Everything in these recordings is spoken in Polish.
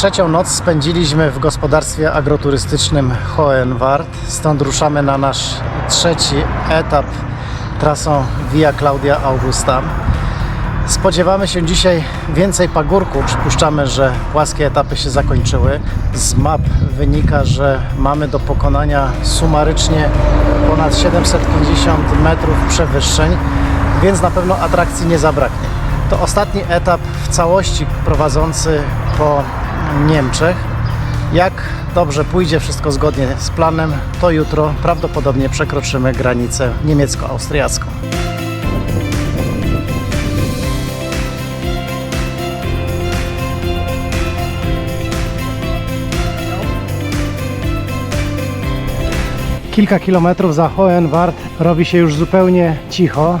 Trzecią noc spędziliśmy w gospodarstwie agroturystycznym Hohenwart. Stąd ruszamy na nasz trzeci etap trasą Via Claudia Augusta. Spodziewamy się dzisiaj więcej pagórku. Przypuszczamy, że płaskie etapy się zakończyły. Z map wynika, że mamy do pokonania sumarycznie ponad 750 metrów przewyższeń, więc na pewno atrakcji nie zabraknie. To ostatni etap w całości prowadzący po Niemczech. Jak dobrze pójdzie, wszystko zgodnie z planem, to jutro prawdopodobnie przekroczymy granicę niemiecko-austriacką. Kilka kilometrów za Hohenwart robi się już zupełnie cicho.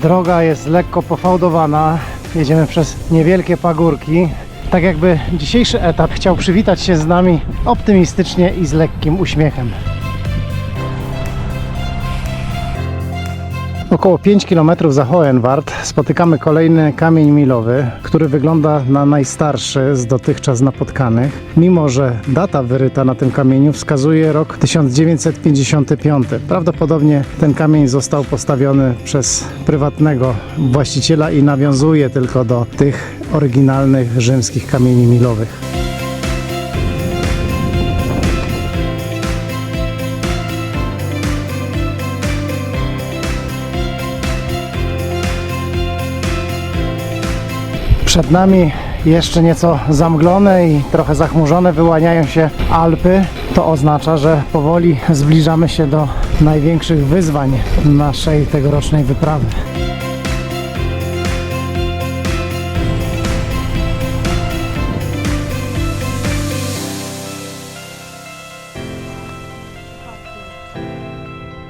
Droga jest lekko pofałdowana. Jedziemy przez niewielkie pagórki. Tak jakby dzisiejszy etap chciał przywitać się z nami optymistycznie i z lekkim uśmiechem. Około 5 km za Hohenwart spotykamy kolejny kamień milowy, który wygląda na najstarszy z dotychczas napotkanych, mimo że data wyryta na tym kamieniu wskazuje rok 1955. Prawdopodobnie ten kamień został postawiony przez prywatnego właściciela i nawiązuje tylko do tych oryginalnych rzymskich kamieni milowych. Przed nami jeszcze nieco zamglone i trochę zachmurzone wyłaniają się Alpy. To oznacza, że powoli zbliżamy się do największych wyzwań naszej tegorocznej wyprawy.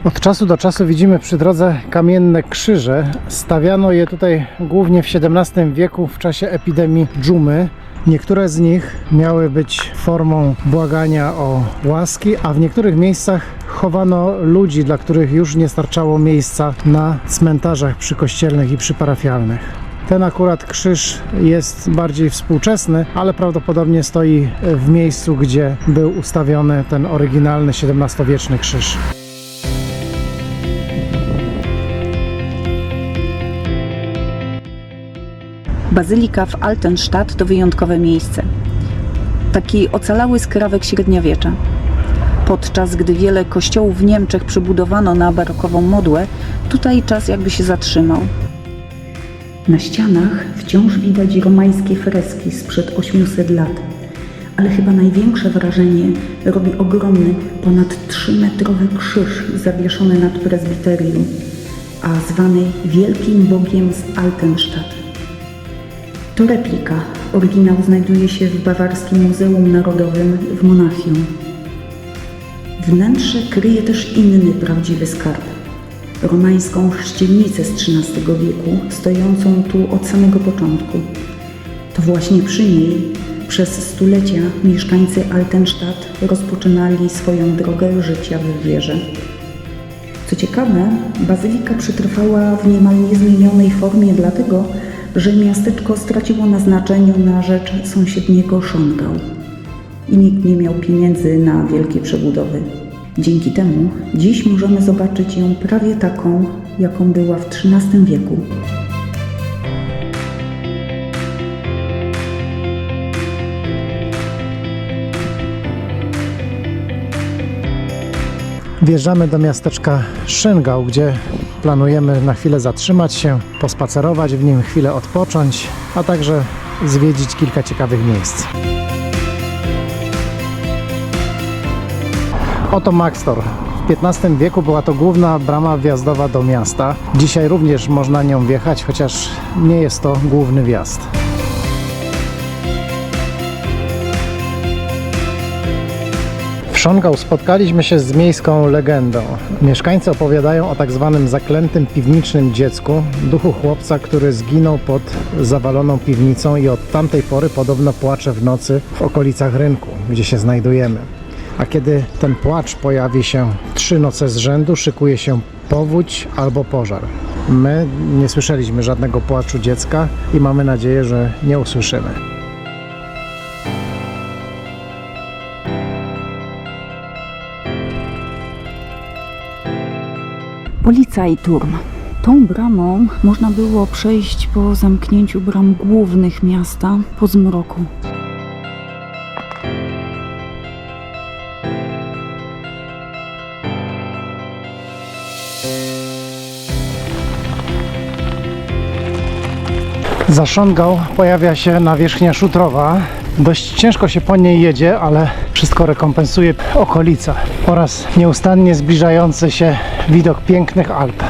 Od czasu do czasu widzimy przy drodze kamienne krzyże. Stawiano je tutaj głównie w XVII wieku w czasie epidemii dżumy. Niektóre z nich miały być formą błagania o łaski, a w niektórych miejscach chowano ludzi, dla których już nie starczało miejsca na cmentarzach przykościelnych i przyparafialnych. Ten akurat krzyż jest bardziej współczesny, ale prawdopodobnie stoi w miejscu, gdzie był ustawiony ten oryginalny XVII-wieczny krzyż. Bazylika w Altenstadt to wyjątkowe miejsce. Taki ocalały skrawek średniowiecza. Podczas gdy wiele kościołów w Niemczech przebudowano na barokową modłę, tutaj czas jakby się zatrzymał. Na ścianach wciąż widać romańskie freski sprzed 800 lat, ale chyba największe wrażenie robi ogromny, ponad 3-metrowy krzyż zawieszony nad prezbiterium, a zwany Wielkim Bogiem z Altenstadt. To replika. Oryginał znajduje się w Bawarskim Muzeum Narodowym w Monachium. Wnętrze kryje też inny prawdziwy skarb. Romańską chrzcielnicę z XIII wieku, stojącą tu od samego początku. To właśnie przy niej przez stulecia mieszkańcy Altenstadt rozpoczynali swoją drogę życia w wierze. Co ciekawe, bazylika przetrwała w niemal niezmienionej formie dlatego, że miasteczko straciło na znaczeniu na rzecz sąsiedniego Schongau i nikt nie miał pieniędzy na wielkie przebudowy. Dzięki temu dziś możemy zobaczyć ją prawie taką, jaką była w XIII wieku. Wjeżdżamy do miasteczka Schongau, gdzie planujemy na chwilę zatrzymać się, pospacerować w nim, chwilę odpocząć, a także zwiedzić kilka ciekawych miejsc. Oto Maxtor. W XV wieku była to główna brama wjazdowa do miasta. Dzisiaj również można nią wjechać, chociaż nie jest to główny wjazd. W Schongau spotkaliśmy się z miejską legendą. Mieszkańcy opowiadają o tak zwanym zaklętym piwniczym dziecku, duchu chłopca, który zginął pod zawaloną piwnicą i od tamtej pory podobno płacze w nocy w okolicach rynku, gdzie się znajdujemy. A kiedy ten płacz pojawi się 3 noce z rzędu, szykuje się powódź albo pożar. My nie słyszeliśmy żadnego płaczu dziecka i mamy nadzieję, że nie usłyszymy. Polizeiturm. Tą bramą można było przejść po zamknięciu bram głównych miasta po zmroku. Za Schongau pojawia się nawierzchnia szutrowa. Dość ciężko się po niej jedzie, ale wszystko rekompensuje okolica oraz nieustannie zbliżający się widok pięknych Alp.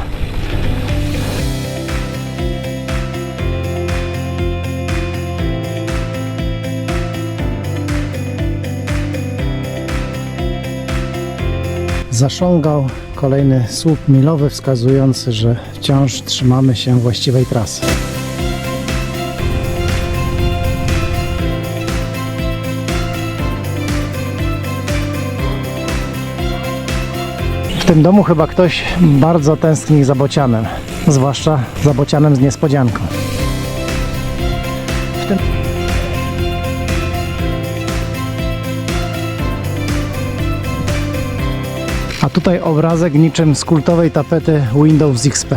Za Schongau kolejny słup milowy wskazujący, że wciąż trzymamy się właściwej trasy. W tym domu chyba ktoś bardzo tęskni za bocianem, zwłaszcza za bocianem z niespodzianką. A tutaj obrazek niczym z kultowej tapety Windows XP.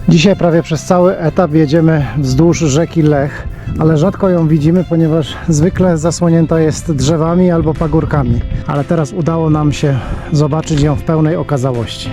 Dzisiaj prawie przez cały etap jedziemy wzdłuż rzeki Lech, ale rzadko ją widzimy, ponieważ zwykle zasłonięta jest drzewami albo pagórkami. Ale teraz udało nam się zobaczyć ją w pełnej okazałości.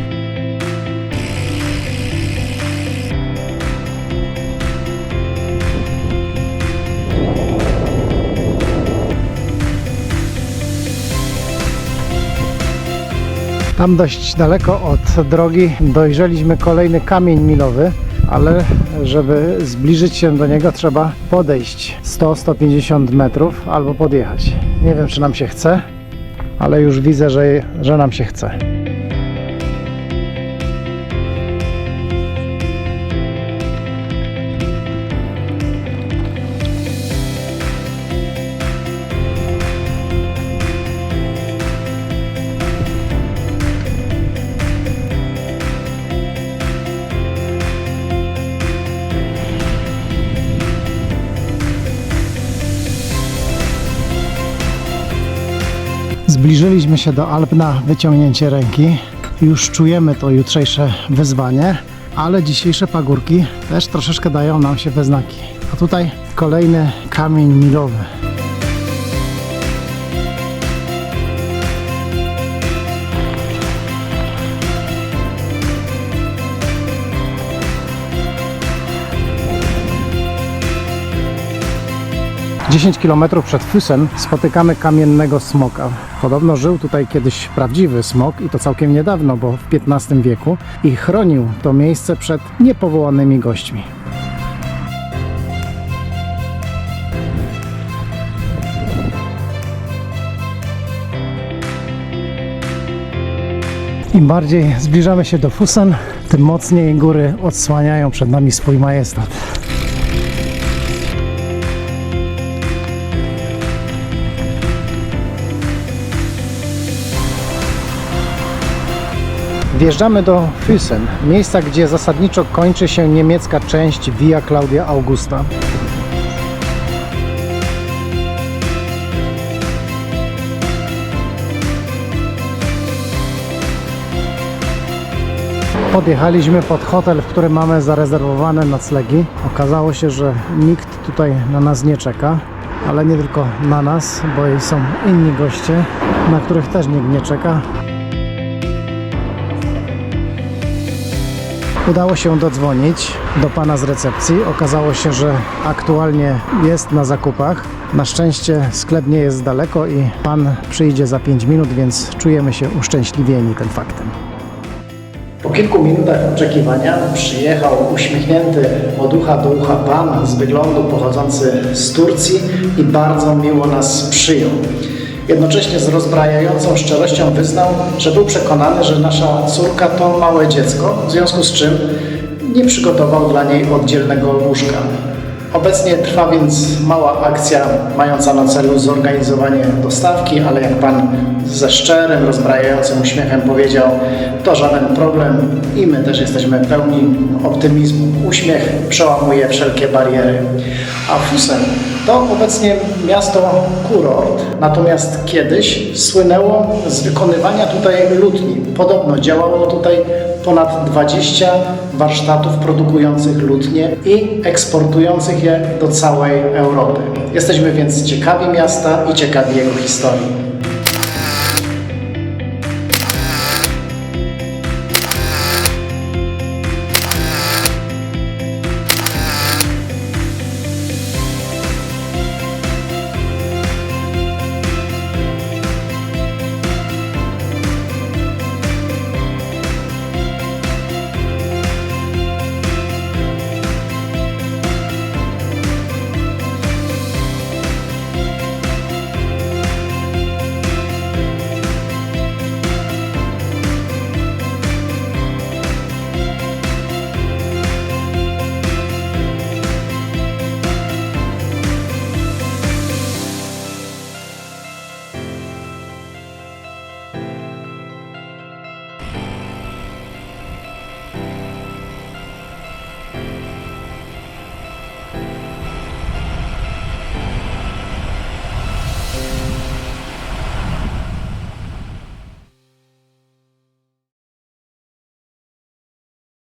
Tam dość daleko od drogi dojrzeliśmy kolejny kamień milowy, ale żeby zbliżyć się do niego trzeba podejść 100-150 metrów albo podjechać. Nie wiem, czy nam się chce, ale już widzę, że nam się chce. Zbliżyliśmy się do Alp na wyciągnięcie ręki. Już czujemy to jutrzejsze wyzwanie, ale dzisiejsze pagórki też troszeczkę dają nam się we znaki. A tutaj kolejny kamień milowy. Dziesięć kilometrów przed Füssen spotykamy kamiennego smoka. Podobno żył tutaj kiedyś prawdziwy smok i to całkiem niedawno, bo w XV wieku i chronił to miejsce przed niepowołanymi gośćmi. Im bardziej zbliżamy się do Füssen, tym mocniej góry odsłaniają przed nami swój majestat. Wjeżdżamy do Füssen, miejsca, gdzie zasadniczo kończy się niemiecka część Via Claudia Augusta. Podjechaliśmy pod hotel, w którym mamy zarezerwowane noclegi. Okazało się, że nikt tutaj na nas nie czeka, ale nie tylko na nas, bo i są inni goście, na których też nikt nie czeka. Udało się dodzwonić do pana z recepcji. Okazało się, że aktualnie jest na zakupach. Na szczęście sklep nie jest daleko i pan przyjdzie za 5 minut, więc czujemy się uszczęśliwieni tym faktem. Po kilku minutach oczekiwania przyjechał uśmiechnięty od ucha do ucha pan z wyglądu pochodzący z Turcji i bardzo miło nas przyjął. Jednocześnie z rozbrajającą szczerością wyznał, że był przekonany, że nasza córka to małe dziecko, w związku z czym nie przygotował dla niej oddzielnego łóżka. Obecnie trwa więc mała akcja mająca na celu zorganizowanie dostawki, ale jak Pan ze szczerym, rozbrajającym uśmiechem powiedział, to żaden problem i my też jesteśmy pełni optymizmu. Uśmiech przełamuje wszelkie bariery. A Fusen to obecnie miasto kurort, natomiast kiedyś słynęło z wykonywania tutaj lutni. Podobno działało tutaj ponad 20 warsztatów produkujących lutnie i eksportujących je do całej Europy. Jesteśmy więc ciekawi miasta i ciekawi jego historii.